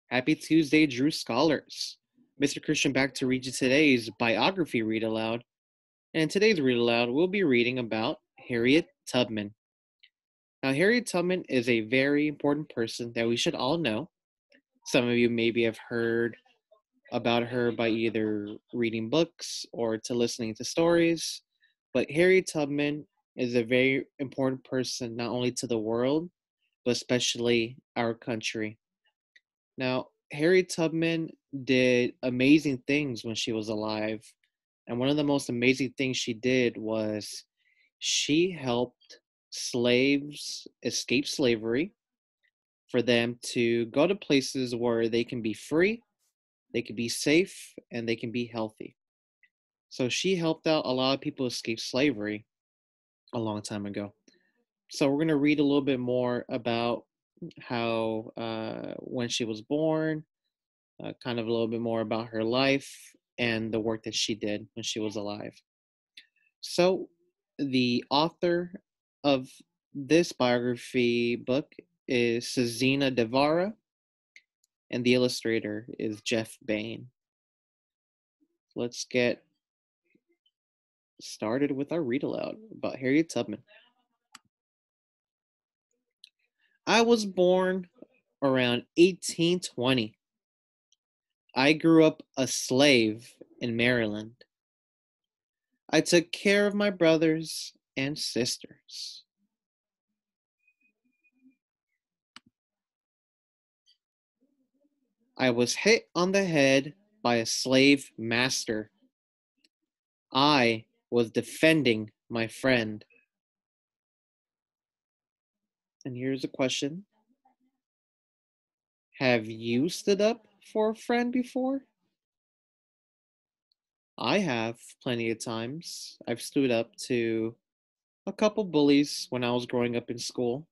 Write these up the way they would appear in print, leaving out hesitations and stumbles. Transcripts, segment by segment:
Happy Tuesday, Drew Scholars. Mr. Christian back to read you today's biography read aloud. And today's read aloud, we'll be reading about Harriet Tubman. Now, Harriet Tubman is a very important person that we should all know. Some of you maybe have heard about her by either reading books or to listening to stories. But Harriet Tubman is a very important person not only to the world, but especially our country. Now, Harriet Tubman did amazing things when she was alive. And one of the most amazing things she did was she helped slaves escape slavery for them to go to places where they can be free, they can be safe, and they can be healthy. So she helped out a lot of people escape slavery a long time ago. So we're going to read a little bit more about how when she was born, kind of a little bit more about her life and the work that she did when she was alive. So, the author of this biography book is Czeena Devera, and the illustrator is Jeff Bain. Let's get started with our read aloud about Harriet Tubman. I was born around 1820. I grew up a slave in Maryland. I took care of my brothers and sisters. I was hit on the head by a slave master. I was defending my friend. And here's a question. Have you stood up for a friend before? I have plenty of times. I've stood up to a couple bullies when I was growing up in school.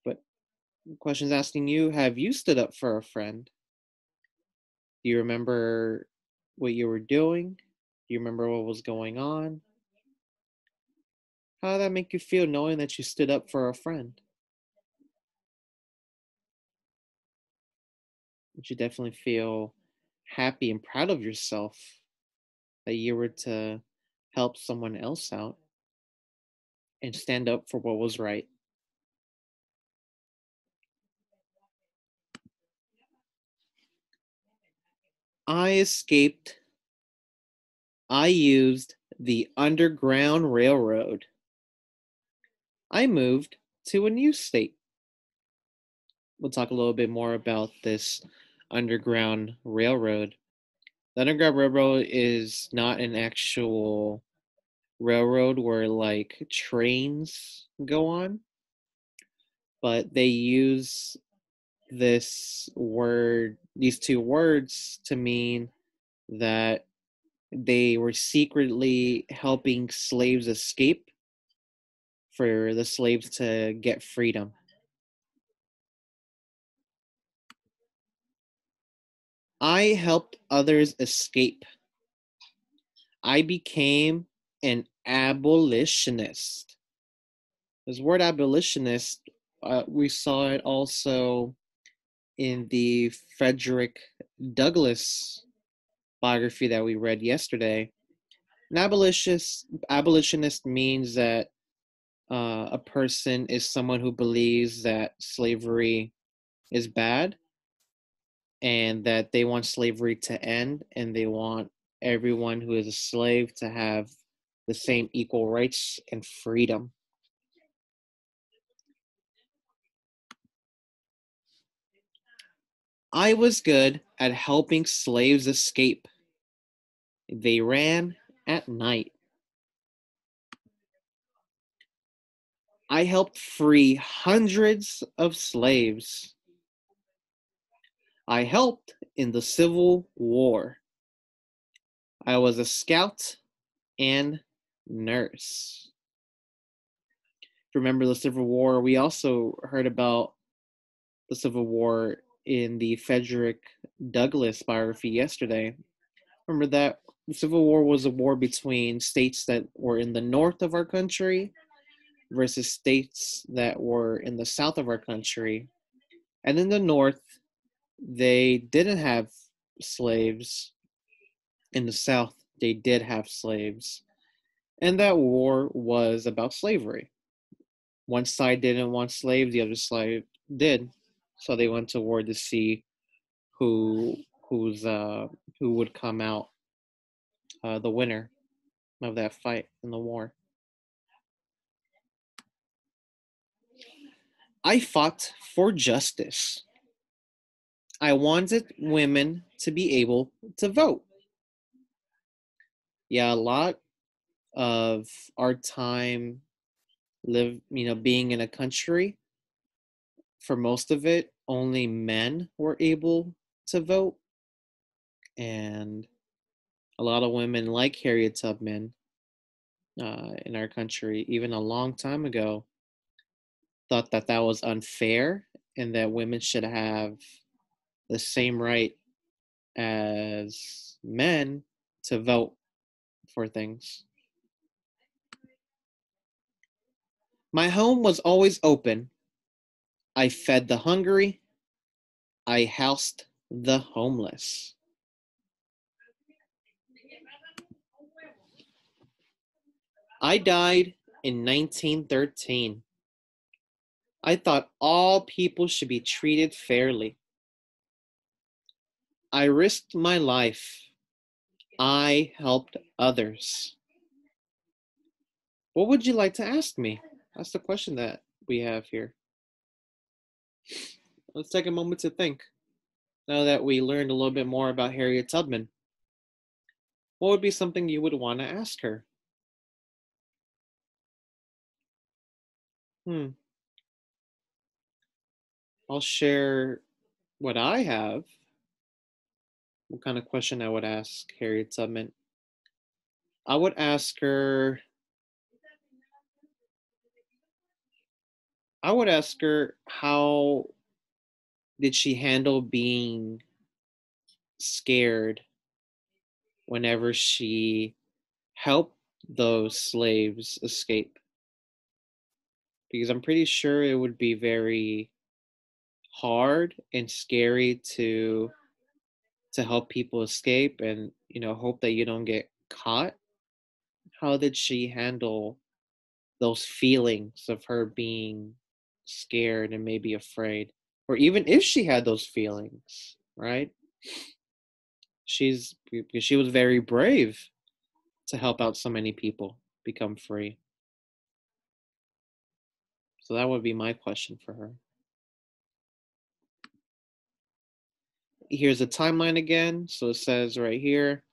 But the question's asking you, have you stood up for a friend? Do you remember what you were doing? Do you remember what was going on? How did that make you feel knowing that you stood up for a friend? You should definitely feel happy and proud of yourself that you were to help someone else out and stand up for what was right. I escaped. I used the Underground Railroad. I moved to a new state. We'll talk a little bit more about this Underground Railroad. The Underground Railroad is not an actual railroad where like trains go on, but they use these two words to mean that they were secretly helping slaves escape for the slaves to get freedom. I helped others escape. I became an abolitionist. This word abolitionist, we saw it also in the Frederick Douglass biography that we read yesterday. An abolitionist means that a person is someone who believes that slavery is bad and that they want slavery to end and they want everyone who is a slave to have the same equal rights and freedom. I was good at helping slaves escape. They ran at night. I helped free hundreds of slaves. I helped in the Civil War. I was a scout and nurse. Remember the Civil War? We also heard about the Civil War in the Frederick Douglass biography yesterday. Remember that the Civil War was a war between states that were in the north of our country versus states that were in the south of our country. And in the north, they didn't have slaves in the South. They did have slaves. And that war was about slavery. One side didn't want slaves, the other side did. So they went to war to see who who's who would come out the winner of that fight in the war. I fought for justice. I wanted women to be able to vote. Yeah, a lot of our time being in a country, for most of it, only men were able to vote. And a lot of women like Harriet Tubman in our country, even a long time ago, thought that that was unfair and that women should have the same right as men to vote for things. My home was always open. I fed the hungry. I housed the homeless. I died in 1913. I thought all people should be treated fairly. I risked my life. I helped others. What would you like to ask me? That's the question that we have here. Let's take a moment to think. Now that we learned a little bit more about Harriet Tubman, what would be something you would want to ask her? Hmm. I'll share what I have. What kind of question I would ask Harriet Tubman? I would ask her. I would ask her how did she handle being scared whenever she helped those slaves escape? Because I'm pretty sure it would be very hard and scary to help people escape and hope that you don't get caught. How did she handle those feelings of her being scared and maybe afraid, or even if she had those feelings, right? Because she was very brave to help out so many people become free. So that would be my question for her. Here's a timeline again. So it says right here,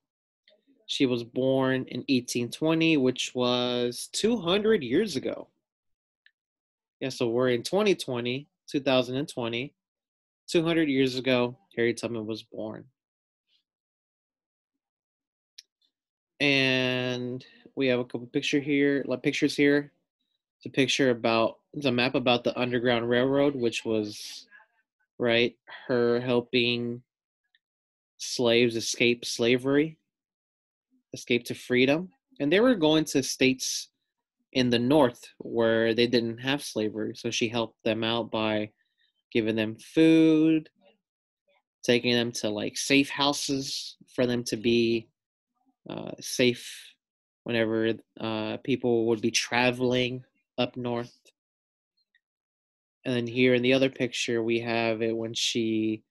she was born in 1820, which was 200 years ago. Yeah, so we're in 2020, 2020. 200 years ago, Harriet Tubman was born. And we have a couple pictures here. It's a map about the Underground Railroad, which was right her helping slaves escape slavery, escape to freedom, and they were going to states in the north where they didn't have slavery. So she helped them out by giving them food, taking them to like safe houses for them to be safe whenever people would be traveling up north. And then here in the other picture, we have it when she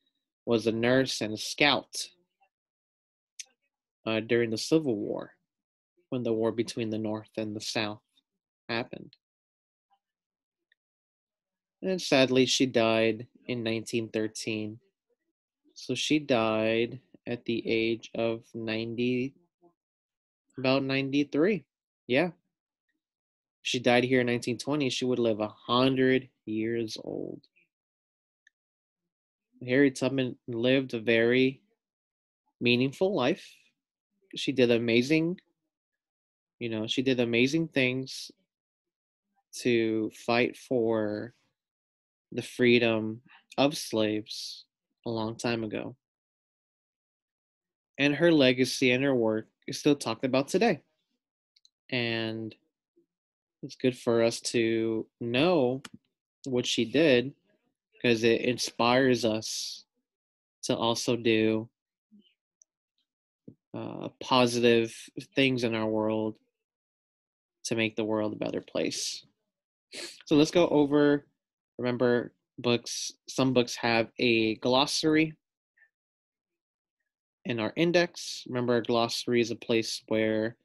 was a nurse and a scout during the Civil War, when the war between the North and the South happened. And sadly, she died in 1913. So she died at the age of 90, about 93. Yeah. If she died here in 1920, she would live 100 years old. Harriet Tubman lived a very meaningful life. She did amazing things to fight for the freedom of slaves a long time ago. And her legacy and her work is still talked about today. And it's good for us to know what she did because it inspires us to also do positive things in our world to make the world a better place. So let's go over, remember, books. Some books have a glossary in our index. Remember, a glossary is a place where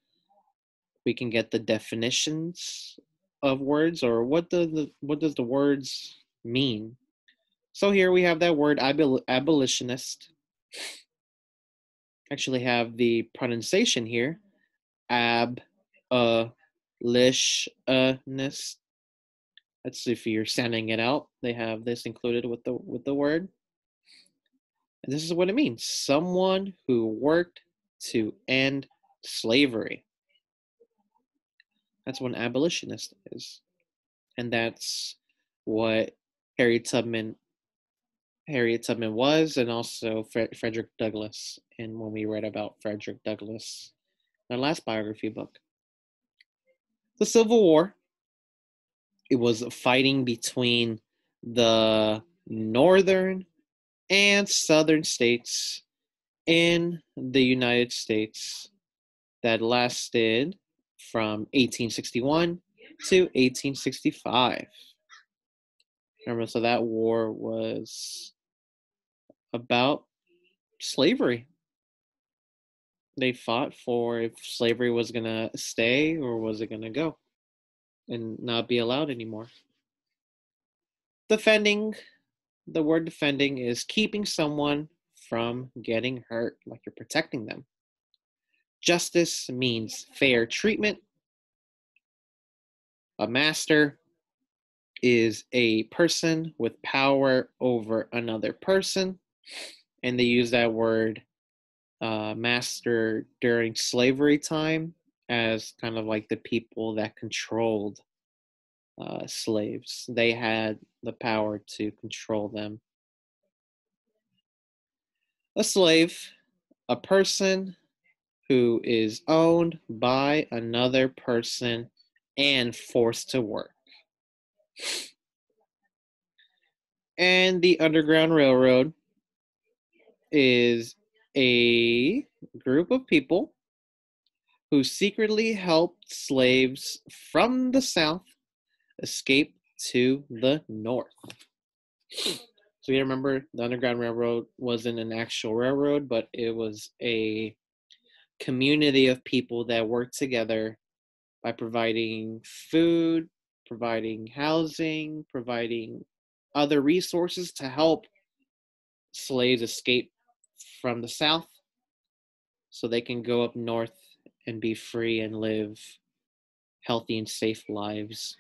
we can get the definitions of words, or what does the words mean. So here we have that word abolitionist. Actually have the pronunciation here, abolitionist. Let's see if you're sounding it out. They have this included with the word. And this is what it means: someone who worked to end slavery. That's what an abolitionist is. And that's what Harriet Tubman was, and also Frederick Douglass. And when we read about Frederick Douglass, our last biography book, the Civil War, it was fighting between the northern and southern states in the United States that lasted from 1861 to 1865. Remember, so that war was about slavery. They fought for if slavery was going to stay or was it going to go and not be allowed anymore. Defending, the word defending is keeping someone from getting hurt, like you're protecting them. Justice means fair treatment. A master is a person with power over another person, and they use that word master during slavery time as kind of like the people that controlled slaves. They had the power to control them. A slave, a person who is owned by another person and forced to work. And the Underground Railroad is a group of people who secretly helped slaves from the South escape to the North. So you remember the Underground Railroad wasn't an actual railroad, but it was a community of people that worked together by providing food, providing housing, providing other resources to help slaves escape from the South so they can go up north and be free and live healthy and safe lives.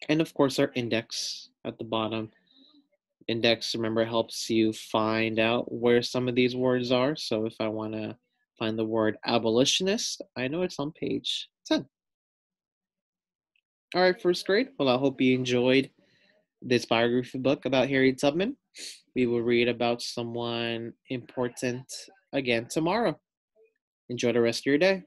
And of course, our index at the bottom. Index, remember, helps you find out where some of these words are. So if I want to find the word abolitionist, I know it's on page 10. All right, first grade. Well, I hope you enjoyed this biography book about Harriet Tubman. We will read about someone important again tomorrow. Enjoy the rest of your day.